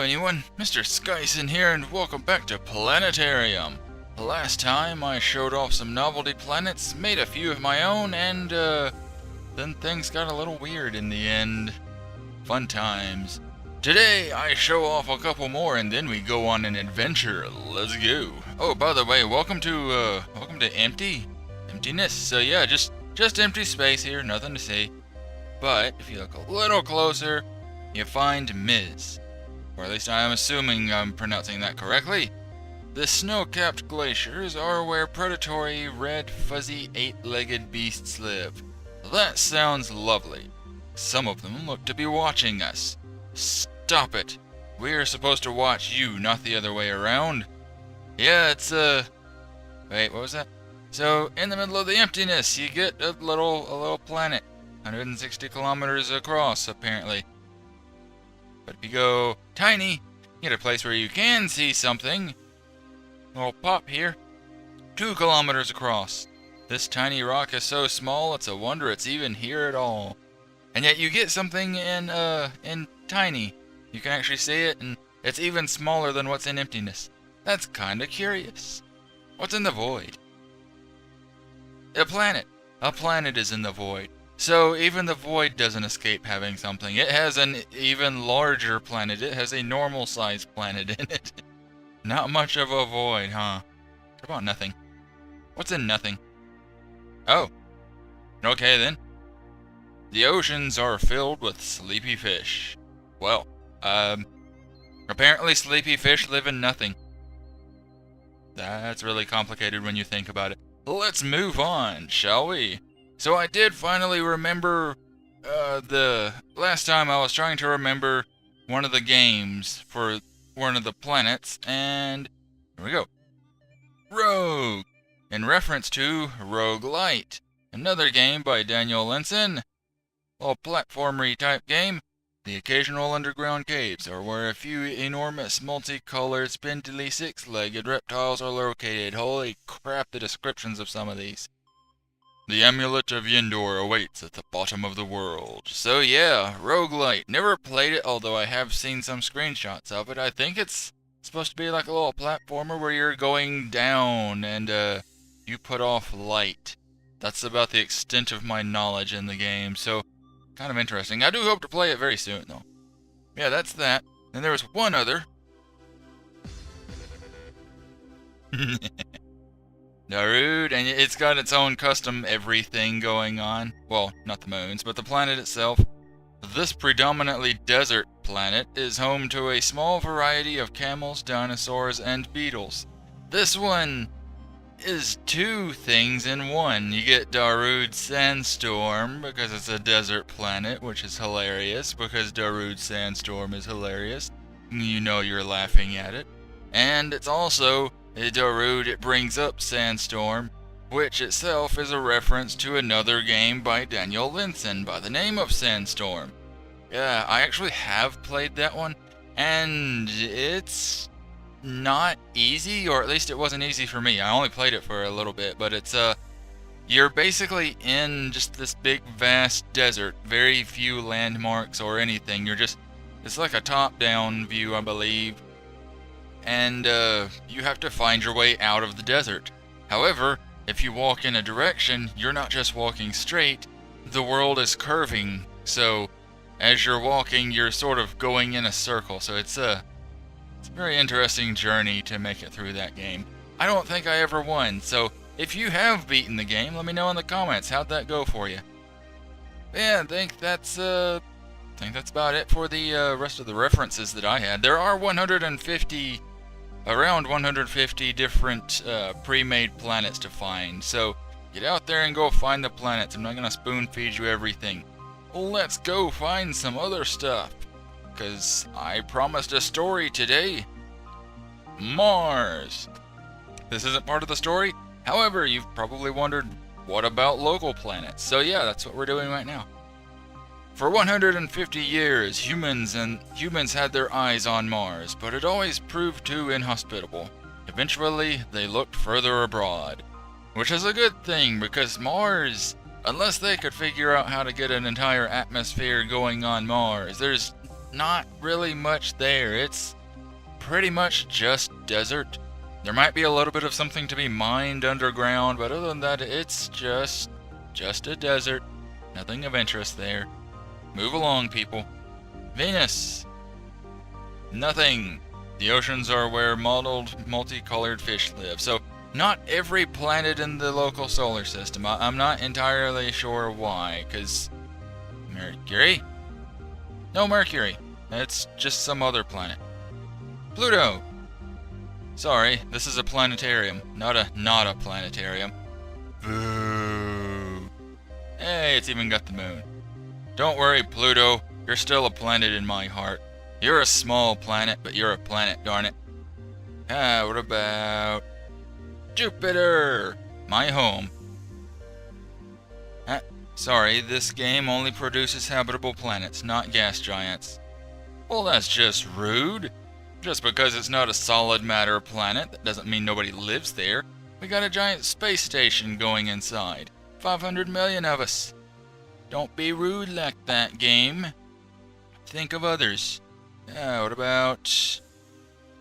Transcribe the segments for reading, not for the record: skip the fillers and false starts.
anyone, Mr. Skyson here, and welcome back to Planetarium. Last time I showed off some novelty planets, made a few of my own, and then things got a little weird in the end. Fun times. Today I show off a couple more and then we go on an adventure. Let's go. Oh, by the way, welcome to emptiness. So yeah, just empty space here, nothing to see. But if you look a little closer, you find Ms. Or at least I am assuming I'm pronouncing that correctly. The snow-capped glaciers are where predatory, red, fuzzy, eight-legged beasts live. That sounds lovely. Some of them look to be watching us. Stop it. We're supposed to watch you, not the other way around. Yeah, it's wait, what was that? So, in the middle of the emptiness, you get a little planet. 160 kilometers across, apparently. But if you go tiny, you get a place where you can see something. A little pop here. 2 kilometers across. This tiny rock is so small, it's a wonder it's even here at all. And yet you get something in tiny. You can actually see it, and it's even smaller than what's in emptiness. That's kinda curious. What's in the void? A planet. A planet is in the void. So even the void doesn't escape having something. It has an even larger planet. It has a normal-sized planet in it. Not much of a void, huh? What about nothing? What's in nothing? Oh. Okay then. The oceans are filled with sleepy fish. Well, apparently sleepy fish live in nothing. That's really complicated when you think about it. Let's move on, shall we? So I did finally remember, the last time I was trying to remember one of the games for one of the planets, and here we go. Rogue, in reference to Roguelite, another game by Daniel Linson. A platformery type game. The occasional underground caves are where a few enormous multicolored spindly six-legged reptiles are located. Holy crap, the descriptions of some of these. The amulet of Yendor awaits at the bottom of the world. So yeah, Roguelite. Never played it, although I have seen some screenshots of it. I think it's supposed to be like a little platformer where you're going down and you put off light. That's about the extent of my knowledge in the game, so kind of interesting. I do hope to play it very soon, though. Yeah, that's that. And there was one other. Darude, and it's got its own custom everything going on. Well, not the moons, but the planet itself. This predominantly desert planet is home to a small variety of camels, dinosaurs, and beetles. This one is two things in one. You get Darude Sandstorm, because it's a desert planet, which is hilarious, because Darude Sandstorm is hilarious. You know you're laughing at it. And it's also Darude, it brings up Sandstorm, which itself is a reference to another game by Daniel Linson by the name of Sandstorm. Yeah, I actually have played that one, and it's not easy, or at least it wasn't easy for me. I only played it for a little bit, but it's you're basically in just this big vast desert, very few landmarks or anything. It's like a top-down view, I believe, and you have to find your way out of the desert. However, if you walk in a direction, you're not just walking straight, the world is curving, so as you're walking, you're sort of going in a circle, so it's a very interesting journey to make it through that game. I don't think I ever won, so if you have beaten the game, let me know in the comments. How'd that go for you? Yeah, I think that's about it for the rest of the references that I had. There are around 150 different pre-made planets to find, so get out there and go find the planets. I'm not gonna spoon feed you everything. Let's go find some other stuff, because I promised a story today. Mars. This isn't part of the story. However, you've probably wondered, what about local planets? So yeah, that's what we're doing right now. For 150 years, humans had their eyes on Mars, but it always proved too inhospitable. Eventually, they looked further abroad. Which is a good thing, because Mars, unless they could figure out how to get an entire atmosphere going on Mars, there's not really much there. It's pretty much just desert. There might be a little bit of something to be mined underground, but other than that, it's just a desert. Nothing of interest there. Move along, people. Venus. Nothing. The oceans are where mottled, multicolored fish live. So, not every planet in the local solar system. I'm not entirely sure why, because Mercury? No Mercury. It's just some other planet. Pluto. Sorry, this is a planetarium, not a planetarium. Boo. Hey, it's even got the moon. Don't worry, Pluto. You're still a planet in my heart. You're a small planet, but you're a planet, darn it. What about Jupiter? My home. Sorry, this game only produces habitable planets, not gas giants. Well, that's just rude. Just because it's not a solid matter planet, that doesn't mean nobody lives there. We got a giant space station going inside. 500 million of us. Don't be rude like that, game. Think of others. What about...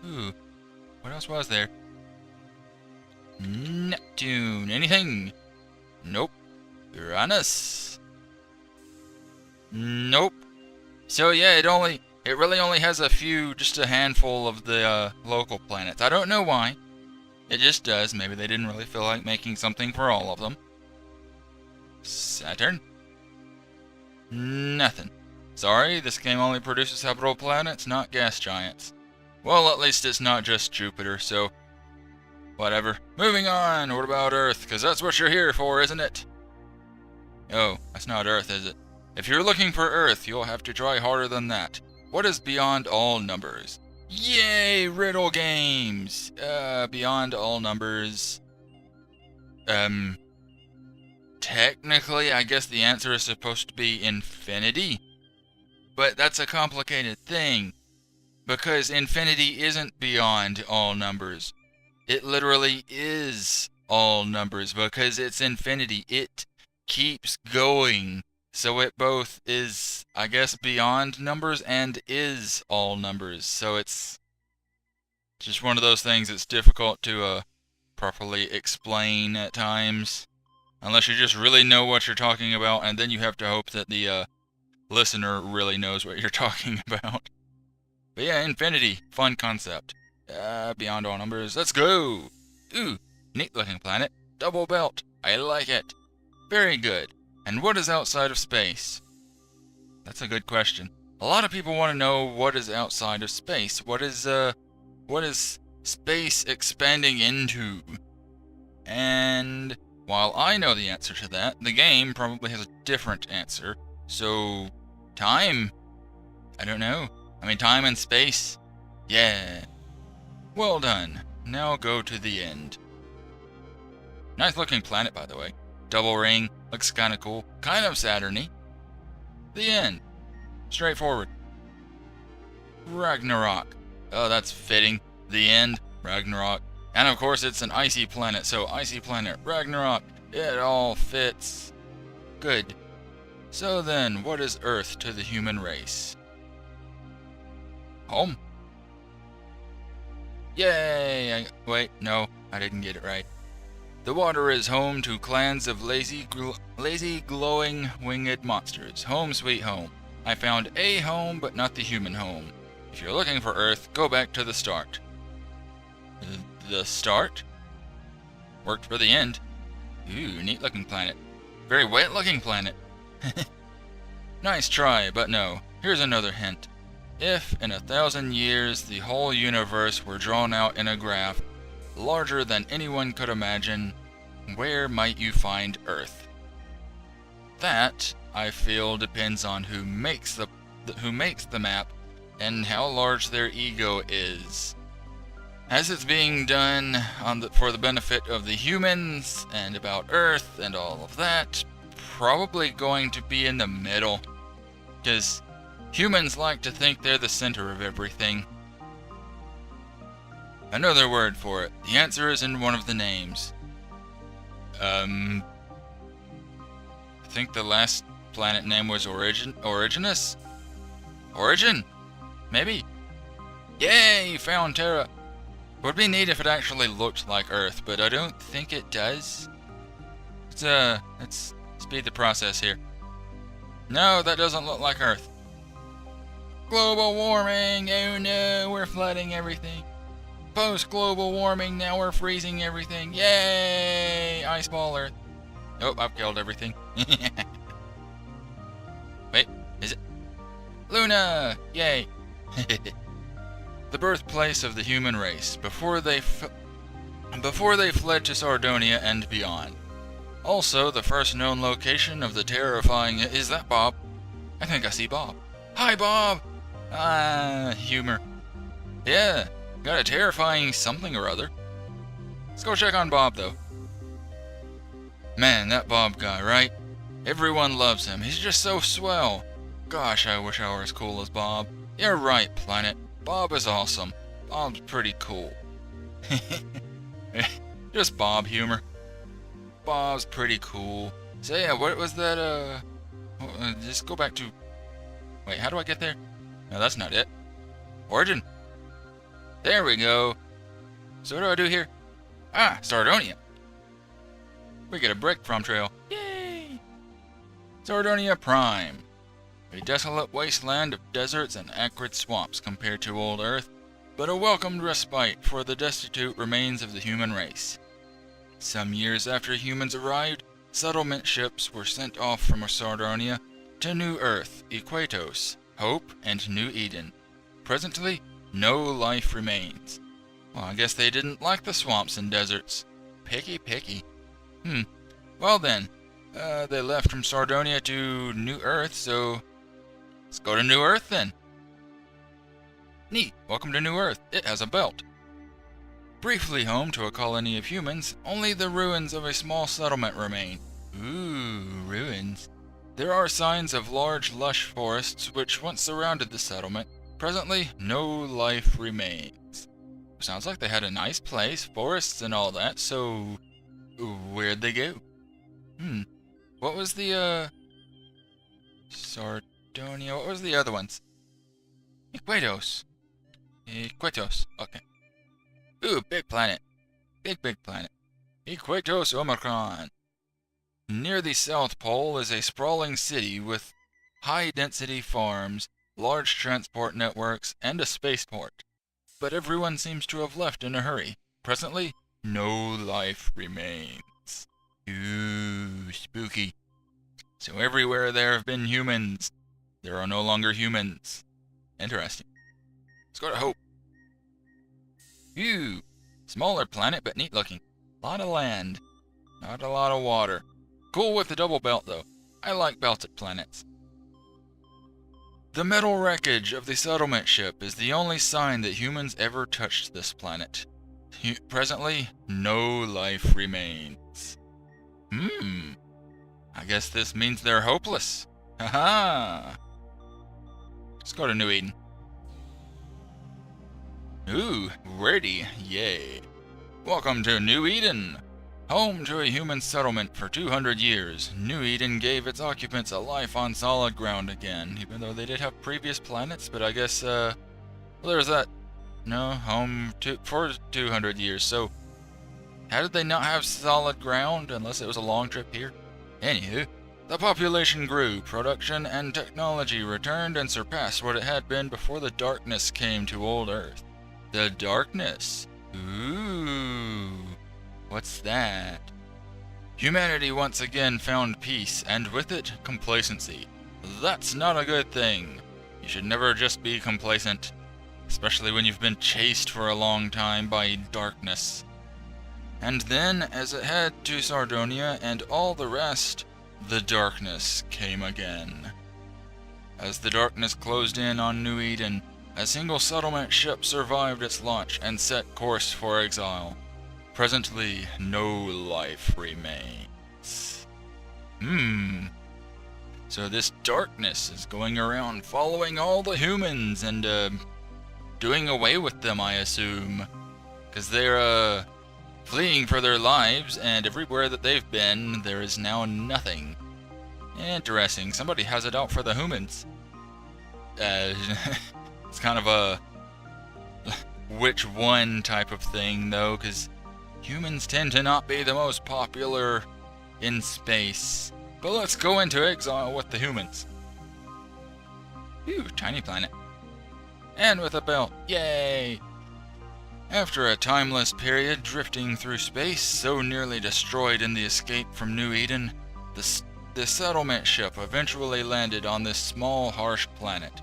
what else was there? Neptune. Anything? Nope. Uranus. Nope. So yeah, it really only has just a handful of the local planets. I don't know why. It just does. Maybe they didn't really feel like making something for all of them. Saturn. Nothing. Sorry, this game only produces habitable planets, not gas giants. Well, at least it's not just Jupiter, so... whatever. Moving on, what about Earth? Because that's what you're here for, isn't it? Oh, that's not Earth, is it? If you're looking for Earth, you'll have to try harder than that. What is beyond all numbers? Yay, riddle games! Beyond all numbers... technically, I guess the answer is supposed to be infinity. But that's a complicated thing, because infinity isn't beyond all numbers. It literally is all numbers, because it's infinity. It keeps going. So it both is, I guess, beyond numbers and is all numbers. So it's just one of those things that's difficult to properly explain at times. Unless you just really know what you're talking about, and then you have to hope that the listener really knows what you're talking about. But yeah, infinity, fun concept. Beyond all numbers, let's go! Ooh, neat looking planet. Double belt, I like it. Very good. And what is outside of space? That's a good question. A lot of people want to know what is outside of space. What is space expanding into? And while I know the answer to that, the game probably has a different answer. So, time? I don't know. I mean, time and space? Yeah. Well done. Now go to the end. Nice looking planet, by the way. Double ring. Looks kinda cool. Kind of Saturn-y. The end. Straightforward. Ragnarok. Oh, that's fitting. The end. Ragnarok. And of course it's an icy planet, so icy planet, Ragnarok. It all fits. Good. So then, what is Earth to the human race? Home. Yay! Wait, no, I didn't get it right. The water is home to clans of lazy glowing winged monsters. Home sweet home. I found a home, but not the human home. If you're looking for Earth, go back to the start. The start? Worked for the end. Ooh, neat looking planet. Very wet looking planet. Nice try, but no. Here's another hint. If, in 1,000 years, the whole universe were drawn out in a graph, larger than anyone could imagine, where might you find Earth? That, I feel, depends on who makes the map and how large their ego is. As it's being done for the benefit of the humans and about Earth and all of that, probably going to be in the middle, because humans like to think they're the center of everything. Another word for it. The answer is in one of the names. I think the last planet name was Originus? Origin? Maybe. Yay, found Terra. Would be neat if it actually looked like Earth, but I don't think it does. Let's speed the process here. No, that doesn't look like Earth. Global warming! Oh no, we're flooding everything. Post-global warming, now we're freezing everything. Yay! Ice ball Earth. Oh, I've killed everything. Wait, is it? Luna! Yay! The birthplace of the human race, before they fled to Sardonia and beyond. Also, the first known location of the terrifying... Is that Bob? I think I see Bob. Hi, Bob! Humor. Yeah, got a terrifying something or other. Let's go check on Bob, though. Man, that Bob guy, right? Everyone loves him. He's just so swell. Gosh, I wish I were as cool as Bob. You're right, Planet. Bob is awesome. Bob's pretty cool. Just Bob humor. Bob's pretty cool. So yeah, what was that, just go back to... Wait, how do I get there? No, that's not it. Origin. There we go. So what do I do here? Ah, Sardonia. We get a breadcrumb trail. Yay! Sardonia Prime. A desolate wasteland of deserts and acrid swamps compared to old Earth, but a welcomed respite for the destitute remains of the human race. Some years after humans arrived, settlement ships were sent off from Sardonia to New Earth, Iquitos, Hope, and New Eden. Presently, no life remains. Well, I guess they didn't like the swamps and deserts. Picky. Well then, they left from Sardonia to New Earth, so... Let's go to New Earth then. Neat, welcome to New Earth. It has a belt. Briefly home to a colony of humans, only the ruins of a small settlement remain. Ooh, ruins. There are signs of large, lush forests which once surrounded the settlement. Presently, no life remains. Sounds like they had a nice place, forests and all that, so... Where'd they go? What was the, Sardonia, what was the other ones? Iquitos, okay. Ooh, big planet. Big planet. Iquitos Omicron. Near the South Pole is a sprawling city with high-density farms, large transport networks, and a spaceport. But everyone seems to have left in a hurry. Presently, no life remains. Ooh, spooky. So everywhere there have been humans, there are no longer humans. Interesting. Let's go to Hope. Ooh, smaller planet, but neat looking. Lot of land. Not a lot of water. Cool with the double belt, though. I like belted planets. The metal wreckage of the settlement ship is the only sign that humans ever touched this planet. Presently, no life remains. I guess this means they're hopeless. Haha! Let's go to New Eden. Ooh, ready, yay. Welcome to New Eden! Home to a human settlement for 200 years, New Eden gave its occupants a life on solid ground again, even though they did have previous planets, but I guess, well, there's that. No, home for 200 years, so how did they not have solid ground unless it was a long trip here? Anywho, the population grew, production and technology returned and surpassed what it had been before the darkness came to old Earth. The darkness? Ooh, what's that? Humanity once again found peace, and with it, complacency. That's not a good thing. You should never just be complacent, especially when you've been chased for a long time by darkness. And then, as it head to Sardonia and all the rest, the darkness came again. As the darkness closed in on New Eden, a single settlement ship survived its launch and set course for exile. Presently, no life remains. So this darkness is going around following all the humans and, doing away with them, I assume. 'Cause they're, fleeing for their lives, and everywhere that they've been, there is now nothing. Interesting. Somebody has it out for the humans. It's kind of a which one type of thing, though, because humans tend to not be the most popular in space. But let's go into exile with the humans. Phew, tiny planet. And with a belt. Yay! After a timeless period drifting through space, so nearly destroyed in the escape from New Eden, the settlement ship eventually landed on this small, harsh planet.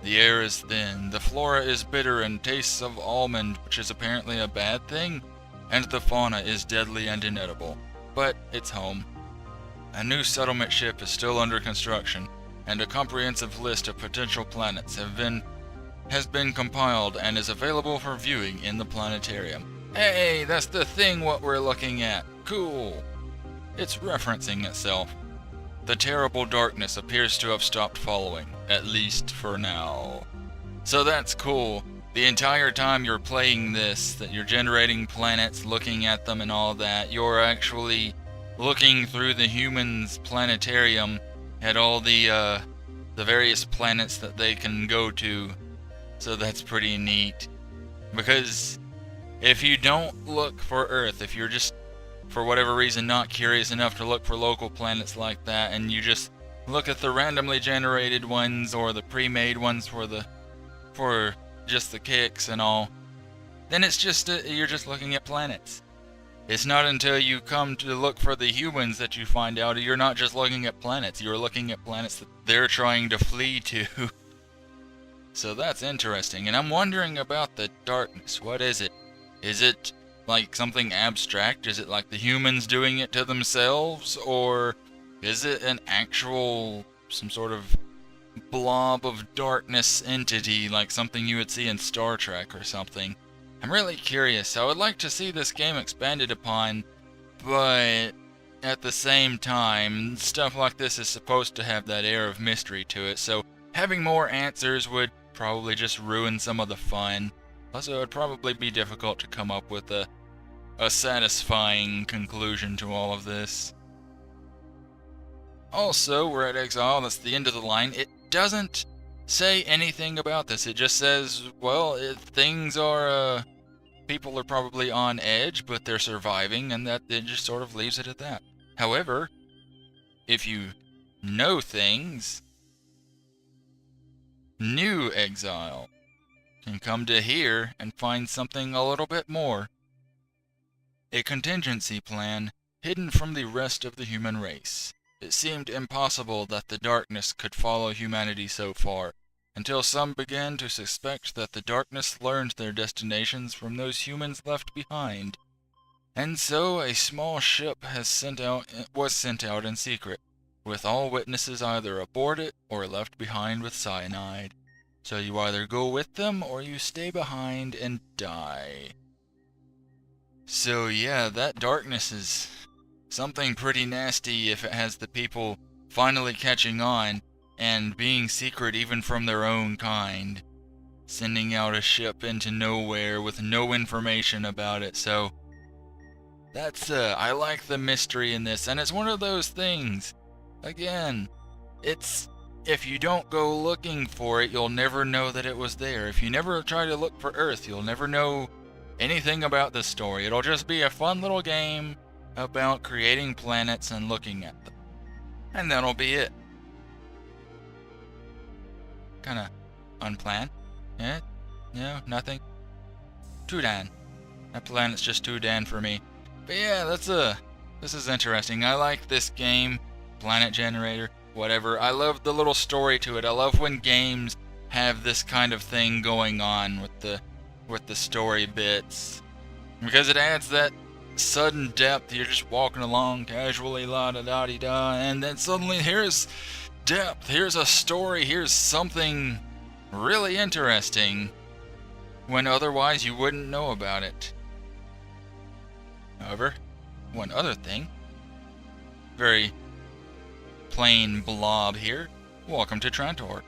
The air is thin, the flora is bitter and tastes of almond, which is apparently a bad thing, and the fauna is deadly and inedible. But it's home. A new settlement ship is still under construction, and a comprehensive list of potential planets has been compiled and is available for viewing in the planetarium. Hey, that's the thing what we're looking at. Cool. It's referencing itself. The terrible darkness appears to have stopped following, at least for now. So that's cool. The entire time you're playing this, that you're generating planets, looking at them and all that, you're actually looking through the humans' planetarium at all the various planets that they can go to. So that's pretty neat. Because if you don't look for Earth, if you're just, for whatever reason, not curious enough to look for local planets like that, and you just look at the randomly generated ones or the pre-made ones for just the kicks and all, then it's just you're just looking at planets. It's not until you come to look for the humans that you find out you're not just looking at planets, you're looking at planets that they're trying to flee to. So that's interesting, and I'm wondering about the darkness. What is it? Is it like something abstract? Is it like the humans doing it to themselves? Or is it an actual, some sort of blob of darkness entity, like something you would see in Star Trek or something? I'm really curious. I would like to see this game expanded upon, but at the same time, stuff like this is supposed to have that air of mystery to it, so having more answers would probably just ruin some of the fun. Plus, it would probably be difficult to come up with a satisfying conclusion to all of this. Also, we're at Exile, that's the end of the line. It doesn't say anything about this. It just says, well, things are, people are probably on edge, but they're surviving, and that it just sort of leaves it at that. However, if you know things, new Exile can come to here and find something a little bit more. A contingency plan hidden from the rest of the human race. It seemed impossible that the darkness could follow humanity so far, until some began to suspect that the darkness learned their destinations from those humans left behind. And so a small ship was sent out in secret, with all witnesses either aboard it or left behind with cyanide. So you either go with them or you stay behind and die. So yeah, that darkness is something pretty nasty if it has the people finally catching on and being secret even from their own kind. Sending out a ship into nowhere with no information about it, so that's, I like the mystery in this, and it's one of those things, again, it's, if you don't go looking for it, you'll never know that it was there. If you never try to look for Earth, you'll never know anything about the story. It'll just be a fun little game about creating planets and looking at them. And that'll be it. Kinda unplanned. Yeah? No, nothing. Too dan. That planet's just too dan for me. But yeah, this is interesting. I like this game, Planet Generator, whatever. I love the little story to it. I love when games have this kind of thing going on with the story bits, because it adds that sudden depth. You're just walking along casually, la-da-da-dee-da, and then suddenly here's depth, here's a story, here's something really interesting, when otherwise you wouldn't know about it. However, one other thing, very plain blob here. Welcome to Trantor.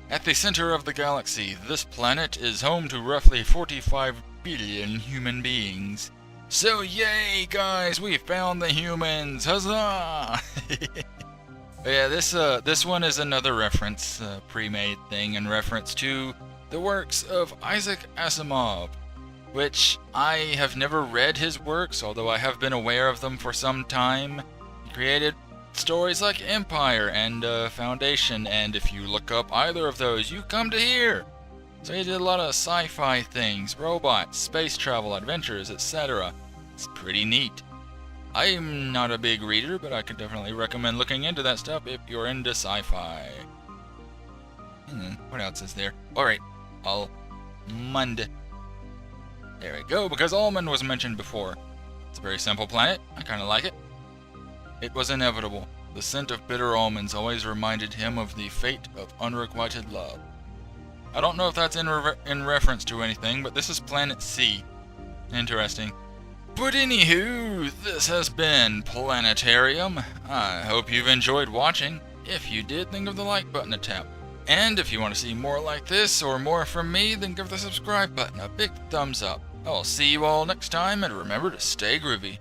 At the center of the galaxy, this planet is home to roughly 45 billion human beings. So yay, guys, we found the humans! Huzzah! Yeah, this one is another reference, pre-made thing, in reference to the works of Isaac Asimov, which I have never read his works, although I have been aware of them for some time. He created stories like Empire and Foundation, and if you look up either of those, you come to here. So he did a lot of sci-fi things, robots, space travel, adventures, etc. It's pretty neat. I'm not a big reader, but I could definitely recommend looking into that stuff if you're into sci-fi. What else is there? Alright, Almond. There we go, because almond was mentioned before. It's a very simple planet. I kind of like it. It was inevitable. The scent of bitter almonds always reminded him of the fate of unrequited love. I don't know if that's in reference to anything, but this is Planet C. Interesting. But anywho, this has been Planetarium. I hope you've enjoyed watching. If you did, then give the like button a tap. And if you want to see more like this or more from me, then give the subscribe button a big thumbs up. I'll see you all next time, and remember to stay groovy.